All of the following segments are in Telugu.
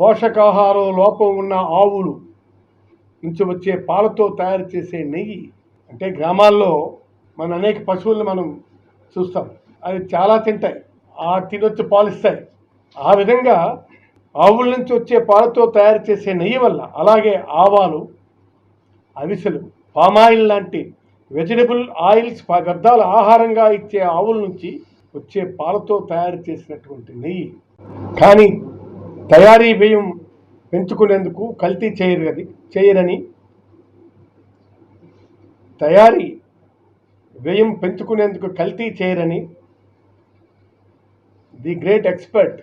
పోషకాహారం లోపం ఉన్న ఆవులు నుంచి వచ్చే పాలతో తయారు చేసే నెయ్యి. అంటే గ్రామాల్లో మన అనేక పశువులను మనం చూస్తాం, అవి చాలా తింటాయి, తినొచ్చి పాలిస్తాయి. ఆ విధంగా ఆవుల నుంచి వచ్చే పాలతో తయారు చేసే నెయ్యి వల్ల, అలాగే ఆవాలు, అవిసెలు, పామాయిల్ లాంటి వెజిటబుల్ ఆయిల్స్ వ్యర్థాల ఆహారంగా ఇచ్చే ఆవుల నుంచి వచ్చే పాలతో తయారు చేసినటువంటి నెయ్యి. కానీ తయారీ వ్యయం పెంచుకునేందుకు కల్తీ చేయరని, తయారీ వ్యయం పెంచుకునేందుకు కల్తీ చేయరని the great expert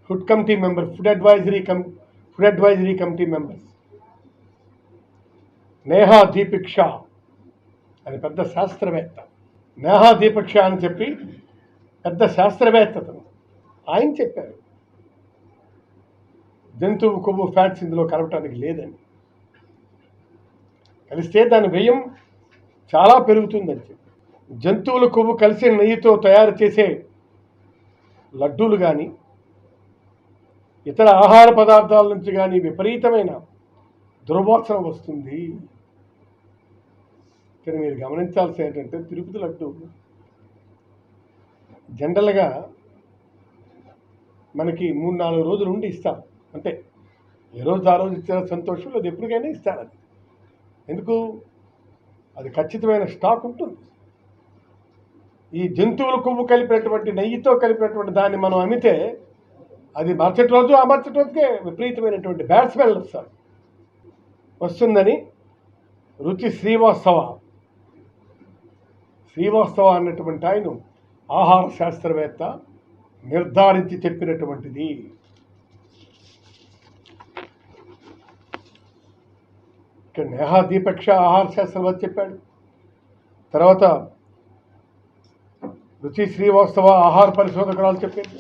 food committee member, food advisory committee members Neha Deepak Shah అని పెద్ద శాస్త్రవేత్త, నేహా దీపక్ షా అని చెప్పి పెద్ద శాస్త్రవేత్తను ఆయన చెప్పారు, జంతువు కొవ్వు ఫ్యాట్స్ ఇందులో కలపటానికి లేదని. కలిస్తే దాని వ్యయం చాలా పెరుగుతుందని చెప్పి, జంతువుల కొవ్వు కలిసే నెయ్యితో తయారు చేసే లడ్డూలు కానీ ఇతర ఆహార పదార్థాల నుంచి కానీ విపరీతమైన దుర్వాసన వస్తుంది. ఇక్కడ మీరు గమనించాల్సి ఏంటంటే, తిరుపతి లడ్డు జనరల్గా మనకి 3-4 రోజులు ఉండి ఇస్తారు. అంటే ఏ రోజు ఆ రోజు ఇచ్చిన సంతోషం, అది ఎప్పటికైనా ఇస్తారు. అది ఎందుకు? అది ఖచ్చితమైన స్టాక్ ఉంటుంది. ఈ జంతువుల కొవ్వు కలిపినటువంటి నెయ్యితో కలిపినటువంటి దాన్ని మనం అమ్మితే అది మరుసటి రోజు, ఆ మరుసటి రోజుకే విపరీతమైనటువంటి బ్యాడ్ స్మెల్ వస్తుందని రుచి శ్రీవాస్తవ అన్నటువంటి ఆయన ఆహార శాస్త్రవేత్త నిర్ధారించి చెప్పినటువంటిది. ఇక్కడ నేహా దీపక్ షా ఆహార శాస్త్రవేత్త చెప్పాడు. తర్వాత రుచి శ్రీవాస్తవ ఆహార పరిశోధకురాలు చెప్పారు.